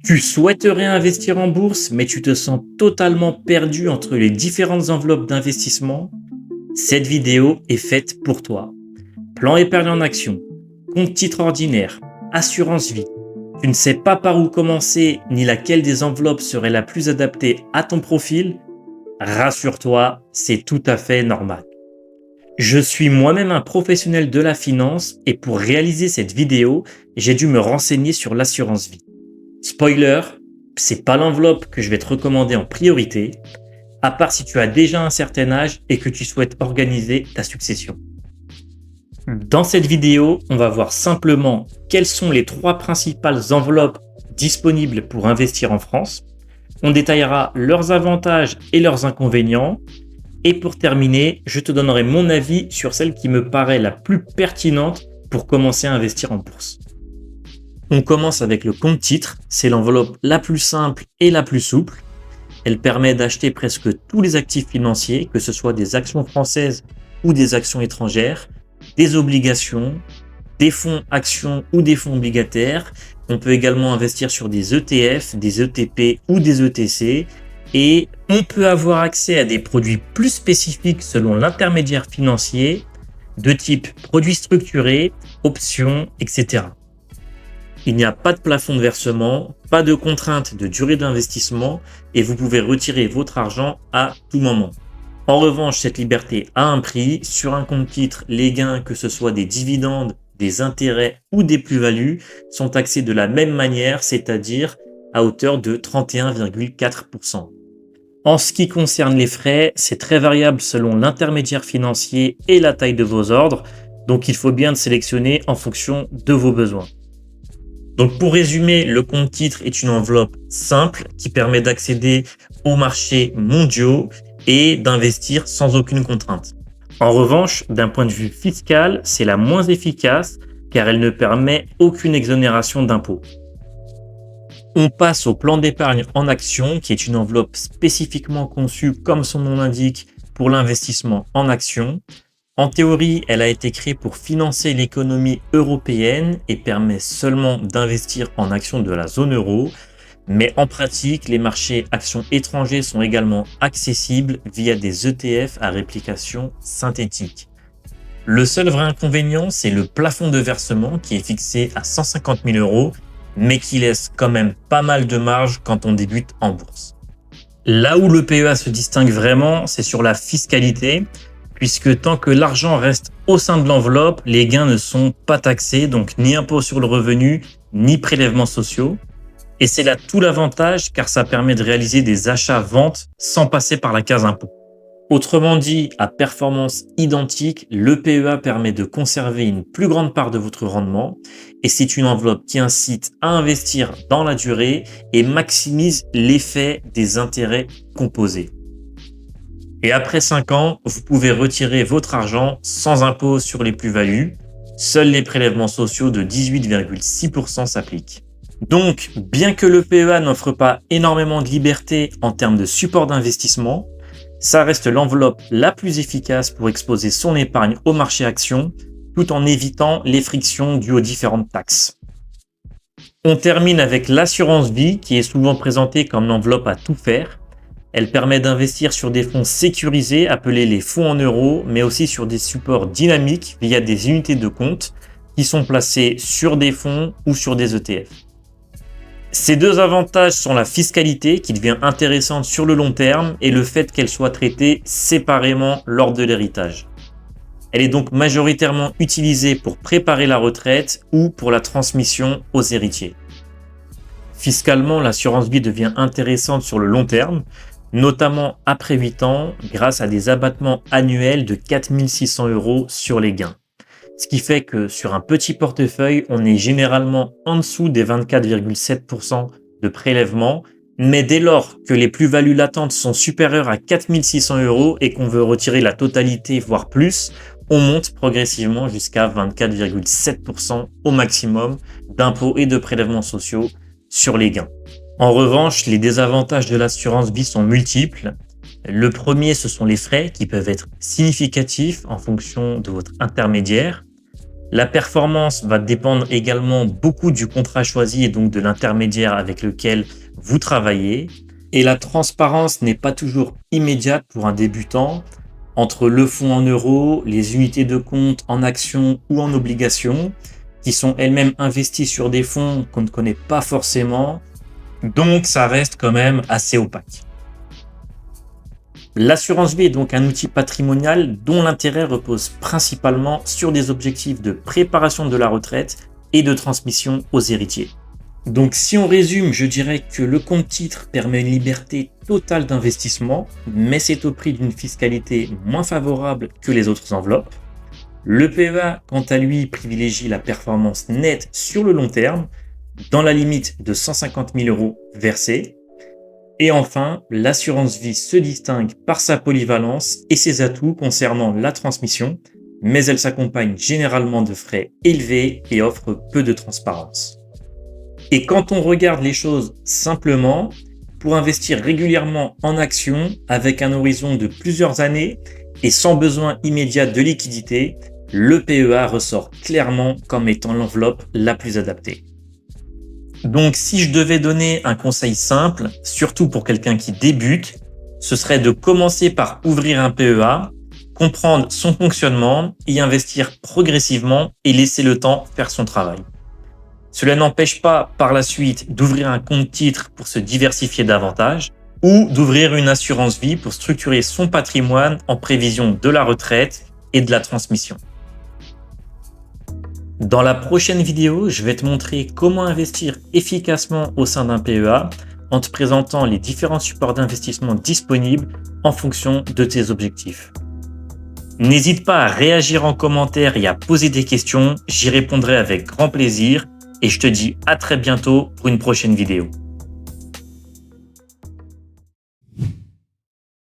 Tu souhaiterais investir en bourse, mais tu te sens totalement perdu entre les différentes enveloppes d'investissement? Cette vidéo est faite pour toi. Plan épargne en action, compte titre ordinaire, assurance vie. Tu ne sais pas par où commencer ni laquelle des enveloppes serait la plus adaptée à ton profil? Rassure-toi, c'est tout à fait normal. Je suis moi-même un professionnel de la finance et pour réaliser cette vidéo, j'ai dû me renseigner sur l'assurance vie. Spoiler, c'est pas l'enveloppe que je vais te recommander en priorité, à part si tu as déjà un certain âge et que tu souhaites organiser ta succession. Dans cette vidéo, on va voir simplement quelles sont les 3 principales enveloppes disponibles pour investir en France. On détaillera leurs avantages et leurs inconvénients. Et pour terminer, je te donnerai mon avis sur celle qui me paraît la plus pertinente pour commencer à investir en bourse. On commence avec le compte titre, c'est l'enveloppe la plus simple et la plus souple. Elle permet d'acheter presque tous les actifs financiers, que ce soit des actions françaises ou des actions étrangères, des obligations, des fonds actions ou des fonds obligataires. On peut également investir sur des ETF, des ETP ou des ETC. Et on peut avoir accès à des produits plus spécifiques selon l'intermédiaire financier, de type produits structurés, options, etc. Il n'y a pas de plafond de versement, pas de contrainte de durée d'investissement et vous pouvez retirer votre argent à tout moment. En revanche, cette liberté a un prix. Sur un compte titre, les gains, que ce soit des dividendes, des intérêts ou des plus-values, sont taxés de la même manière, c'est-à-dire à hauteur de 31,4%. En ce qui concerne les frais, c'est très variable selon l'intermédiaire financier et la taille de vos ordres, donc il faut bien sélectionner en fonction de vos besoins. Donc pour résumer, le compte titre est une enveloppe simple qui permet d'accéder aux marchés mondiaux et d'investir sans aucune contrainte. En revanche, d'un point de vue fiscal, c'est la moins efficace car elle ne permet aucune exonération d'impôts. On passe au plan d'épargne en action qui est une enveloppe spécifiquement conçue, comme son nom l'indique, pour l'investissement en action. En théorie, elle a été créée pour financer l'économie européenne et permet seulement d'investir en actions de la zone euro. Mais en pratique, les marchés actions étrangers sont également accessibles via des ETF à réplication synthétique. Le seul vrai inconvénient, c'est le plafond de versement qui est fixé à 150 000 euros, mais qui laisse quand même pas mal de marge quand on débute en bourse. Là où le PEA se distingue vraiment, c'est sur la fiscalité, puisque tant que l'argent reste au sein de l'enveloppe, les gains ne sont pas taxés, donc ni impôt sur le revenu, ni prélèvements sociaux. Et c'est là tout l'avantage, car ça permet de réaliser des achats-ventes sans passer par la case impôt. Autrement dit, à performance identique, le PEA permet de conserver une plus grande part de votre rendement et c'est une enveloppe qui incite à investir dans la durée et maximise l'effet des intérêts composés. Et après 5 ans, vous pouvez retirer votre argent sans impôt sur les plus-values. Seuls les prélèvements sociaux de 18,6% s'appliquent. Donc, bien que le PEA n'offre pas énormément de liberté en termes de support d'investissement, ça reste l'enveloppe la plus efficace pour exposer son épargne au marché actions, tout en évitant les frictions dues aux différentes taxes. On termine avec l'assurance vie, qui est souvent présentée comme l'enveloppe à tout faire. Elle permet d'investir sur des fonds sécurisés, appelés les fonds en euros, mais aussi sur des supports dynamiques via des unités de compte, qui sont placés sur des fonds ou sur des ETF. Ces deux avantages sont la fiscalité qui devient intéressante sur le long terme et le fait qu'elle soit traitée séparément lors de l'héritage. Elle est donc majoritairement utilisée pour préparer la retraite ou pour la transmission aux héritiers. Fiscalement, l'assurance vie devient intéressante sur le long terme, notamment après 8 ans grâce à des abattements annuels de 4 600 € sur les gains. Ce qui fait que sur un petit portefeuille, on est généralement en dessous des 24,7% de prélèvement, mais dès lors que les plus-values latentes sont supérieures à 4 600 € et qu'on veut retirer la totalité, voire plus, on monte progressivement jusqu'à 24,7% au maximum d'impôts et de prélèvements sociaux sur les gains. En revanche, les désavantages de l'assurance vie sont multiples. Le premier, ce sont les frais qui peuvent être significatifs en fonction de votre intermédiaire. La performance va dépendre également beaucoup du contrat choisi et donc de l'intermédiaire avec lequel vous travaillez. Et la transparence n'est pas toujours immédiate pour un débutant entre le fonds en euros, les unités de compte en actions ou en obligations, qui sont elles-mêmes investies sur des fonds qu'on ne connaît pas forcément. Donc, ça reste quand même assez opaque. L'assurance vie est donc un outil patrimonial dont l'intérêt repose principalement sur des objectifs de préparation de la retraite et de transmission aux héritiers. Donc si on résume, je dirais que le compte titre permet une liberté totale d'investissement, mais c'est au prix d'une fiscalité moins favorable que les autres enveloppes. Le PEA, quant à lui, privilégie la performance nette sur le long terme, dans la limite de 150 000 € versés. Et enfin, l'assurance vie se distingue par sa polyvalence et ses atouts concernant la transmission, mais elle s'accompagne généralement de frais élevés et offre peu de transparence. Et quand on regarde les choses simplement, pour investir régulièrement en actions avec un horizon de plusieurs années et sans besoin immédiat de liquidité, le PEA ressort clairement comme étant l'enveloppe la plus adaptée. Donc si je devais donner un conseil simple, surtout pour quelqu'un qui débute, ce serait de commencer par ouvrir un PEA, comprendre son fonctionnement, y investir progressivement et laisser le temps faire son travail. Cela n'empêche pas par la suite d'ouvrir un compte titre pour se diversifier davantage ou d'ouvrir une assurance vie pour structurer son patrimoine en prévision de la retraite et de la transmission. Dans la prochaine vidéo, je vais te montrer comment investir efficacement au sein d'un PEA en te présentant les différents supports d'investissement disponibles en fonction de tes objectifs. N'hésite pas à réagir en commentaire et à poser des questions, j'y répondrai avec grand plaisir et je te dis à très bientôt pour une prochaine vidéo.